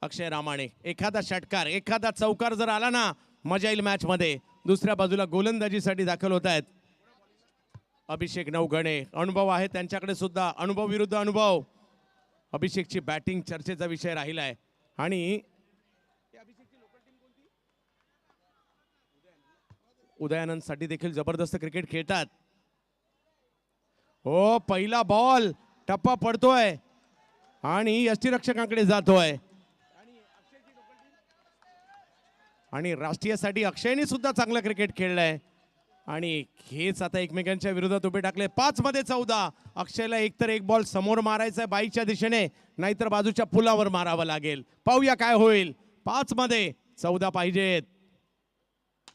अक्षय रामाणे. एखादा षटकार एखादा चौकार जर आला ना मजा येईल मॅच मध्ये. दुसऱ्या बाजूला गोलंदाजीसाठी दाखल होत आहेत अभिषेक नवघणे. अनुभव आहे त्यांच्याकडे सुद्धा. अनुभव विरुद्ध अनुभव. अभिषेकची बॅटिंग चर्चेचा विषय राहिला आहे आणि उदयानंद साठी देखील जबरदस्त क्रिकेट खेळतात. हो पहिला बॉल टप्पा पडतोय आणि यष्टीरक्षकांकडे जातोय आणि राष्ट्रीयसाठी अक्षयने सुद्धा चांगलं क्रिकेट खेळलंय आणि हेच आता एकमेकांच्या विरोधात उभे टाकले. 5 मध्ये 14. अक्षयला एकतर एक बॉल समोर मारायचा आहे बाईच्या दिशेने, नाहीतर बाजूच्या पुलावर मारावं लागेल. पाहूया काय होईल. 5 मध्ये 14 पाहिजेत.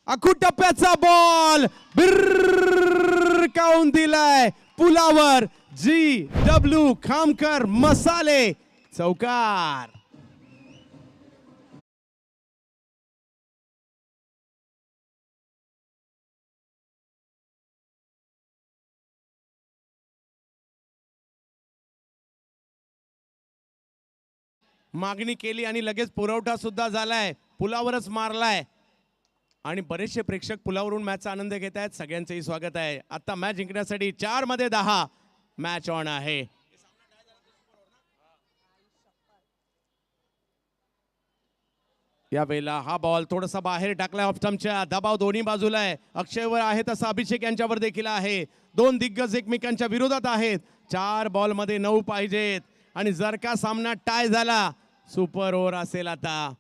अखू टप्प्याचा बॉल बिरकावून दिलाय पुलावर. GW खामकर मसाले चौकार. मागणी केली आणि लगेच पुरवठा सुद्धा झालाय. पुलावरच मारलाय आणि बरेचसे प्रेक्षक पुलावरून मॅचचा आनंद घेत आहेत. सगळ्यांचंही स्वागत आहे. आता मॅच जिंकण्यासाठी 4 मध्ये 10 मॅच ऑन आहे. या वेळेला हा बॉल थोडासा बाहेर टाकलाय ऑफ स्टंपच्या. दबाव दोन्ही बाजूला आहे. अक्षयवर आहे तसा अभिषेक यांच्यावर देखील आहे. 2 दिग्गज एकमेकांच्या विरोधात आहेत. 4 बॉल मध्ये 9 पाहिजेत आणि जर का सामना टाय झाला सुपर ओव्हर असेल. आता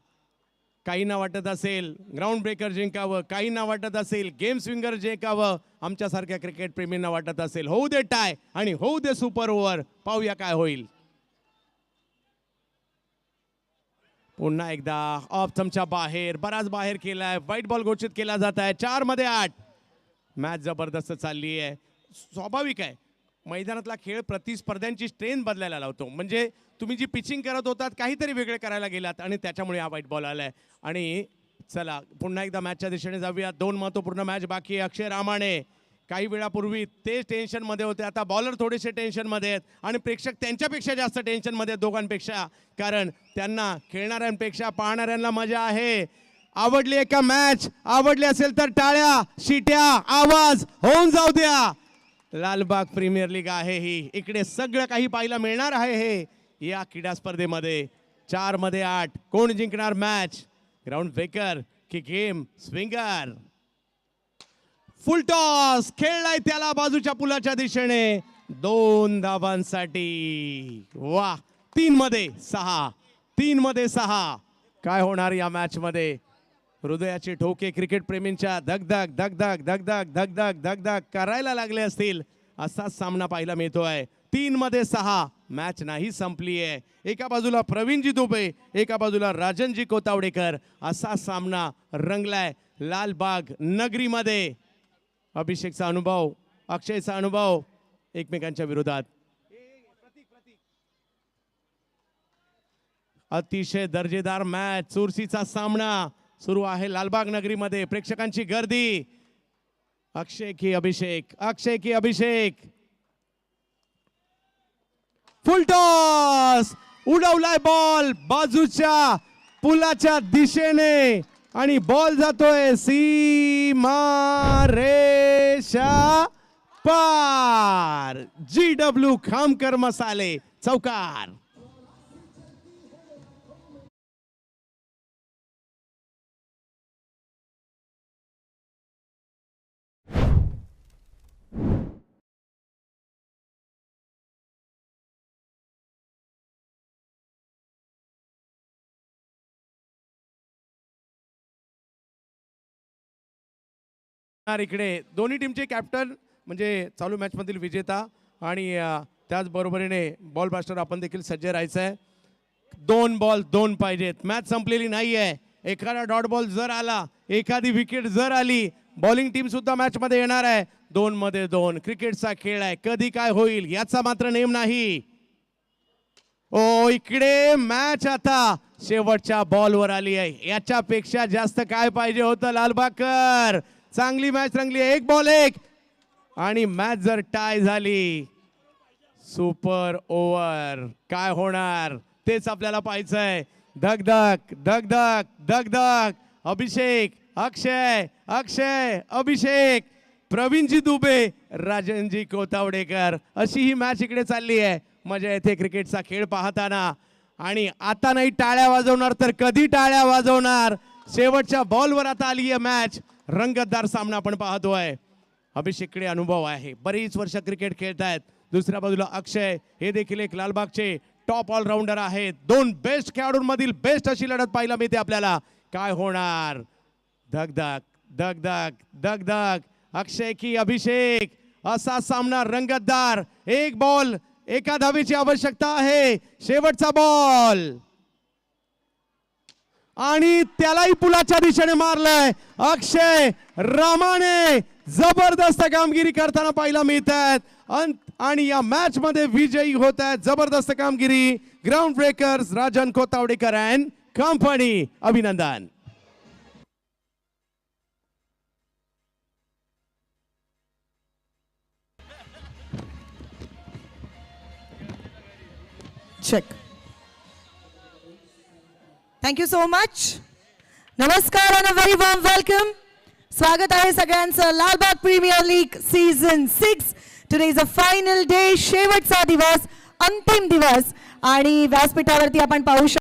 काहींना वाटत असेल ग्राउंड ब्रेकर जिंकावं, काहींना वाटत असेल गेम स्विंगर जिंकावं, आमच्यासारख्या क्रिकेट प्रेमींना वाटत असेल होऊ दे टाय आणि होऊ दे सुपर ओव्हर. पाहूया काय होईल. पुन्हा एकदा ऑफ स्टंपच्या बाहेर, बराच बाहेर केलाय. व्हाईट बॉल घोषित केला जात आहे. 4 मध्ये 8. मॅच जबरदस्त चालली आहे. स्वाभाविक आहे मैदानातला खेळ प्रतिस्पर्ध्यांची स्ट्रेंथ बदलायला लावतो. म्हणजे तुम्ही जी पिचिंग करत होतात काहीतरी वेगळे करायला गेलात आणि त्याच्यामुळे हा व्हाईट बॉल आलाय. आणि चला पुन्हा एकदा मॅचच्या दिशेने जाऊया. 2 महत्त्वपूर्ण मॅच बाकी आहे. अक्षय रामाणे काही वेळापूर्वी ते टेन्शन मध्ये होते, आता बॉलर थोडेसे टेन्शन मध्ये आहेत आणि प्रेक्षक त्यांच्यापेक्षा जास्त टेन्शन मध्ये आहेत दोघांपेक्षा. कारण त्यांना खेळणाऱ्यांपेक्षा पाहणाऱ्यांना मजा आहे. आवडली आहे का मॅच? आवडली असेल तर टाळ्या, शिट्या, आवाज होऊन जाऊ द्या. लालबाग प्रीमियर लीग आहे ही. इकडे सगळं काही पाहायला मिळणार आहे हे या क्रीडा स्पर्धेमध्ये. 4 मध्ये 8. कोण जिंकणार मॅच? ग्राउंड ब्रेकर की गेम स्विंगर? फुल टॉस खेळलाय त्याला बाजूच्या पुलाच्या दिशेने. 2 धावांसाठी. वा. 3 मध्ये 6. 3 मध्ये 6. काय होणार या मॅच मध्ये? हृदयाचे ठोके क्रिकेट प्रेमींच्या धगधग धगधग धगधग धगधग धगधग करायला लागले असतील असाच सामना पाहायला मिळतोय. 3 मध्ये 6. मॅच नाही संपली आहे. एका बाजूला प्रवीणजी दुबे, एका बाजूला राजनजी कोतावडेकर. असा सामना रंगलाय लालबाग नगरीमध्ये. अभिषेकचा अनुभव, अक्षयचा अनुभव एकमेकांच्या विरोधात. अतिशय दर्जेदार मॅच, चुरशीचा सामना सुरू आहे लालबाग नगरीमध्ये. प्रेक्षकांची गर्दी. अक्षय की अभिषेक, अक्षय की अभिषेक. फुल टॉस उडवलाय बॉल बाजूच्या पुलाच्या दिशेने आणि बॉल जातोय सीमा रेषा पार. GW खामकर मसाले चौकार. इकडे दोन्ही टीमचे कॅप्टन म्हणजे चालू मॅच मधील विजेता आणि त्याच बरोबरीने बॉल बास्टर आपण देखील सज्ज राहायचं आहे. 2 बॉल 2 पाहिजेत. मॅच संपलेली नाही आहे. एखादा डॉट बॉल जर आला, एखादी विकेट जर आली, बॉलिंग टीम सुद्धा मॅच मध्ये येणार आहे. 2 मध्ये 2 क्रिकेटचा खेळ आहे. कधी काय होईल याचा मात्र नेम नाही. ओ इकडे मॅच आता शेवटच्या बॉलवर आली आहे. याच्यापेक्षा जास्त काय पाहिजे होतं लालबागकर? चांगली मॅच रंगली. 1 बॉल 1 आणि मॅच जर टाय झाली सुपर ओव्हर काय होणार तेच आपल्याला पाहायचंय. धक धक धक धक धक धक. अभिषेक, अक्षय, अक्षय, अभिषेक, प्रवीणजी दुबे, राजनजी कोतावडेकर, अशी ही मॅच इकडे चालली आहे. मजा येथे क्रिकेटचा खेळ पाहताना. आणि आता नाही टाळ्या वाजवणार तर कधी टाळ्या वाजवणार. शेवटच्या बॉलवर आता आली आहे मॅच. रंगतदार सामना आपण पाहतोय. अभिषेककडे अनुभव आहे, बरीच वर्ष क्रिकेट खेळतायत. दुसऱ्या बाजूला अक्षय, हे देखील एक लालबागचे टॉप ऑलराऊंडर आहेत. दोन बेस्ट खेळाडूंमधील बेस्ट अशी लढत पाहायला मिळते आपल्याला. काय होणार. धक धक धक धक धक धक. अक्षय की अभिषेक, असा सामना रंगतदार. एक बॉल, एका धावेची आवश्यकता आहे. शेवटचा बॉल आणि त्यालाही पुलाच्या दिशेने मारलंय. अक्षय रामाने जबरदस्त कामगिरी करताना पाहायला मिळत आहेत. आणि या मॅच मध्ये विजयी होत आहेत. जबरदस्त कामगिरी ground breakers Rajan Kotawadekar and company. अभिनंदन. check. Thank you so much. नमस्कार and a very warm welcome. स्वागत आहे सगळ्यांचं Lalbaug premier league season 6. Today is a final day. शेवटचा दिवस, अंतिम दिवस. आणि व्यासपीठावरती आपण पाहू शकतो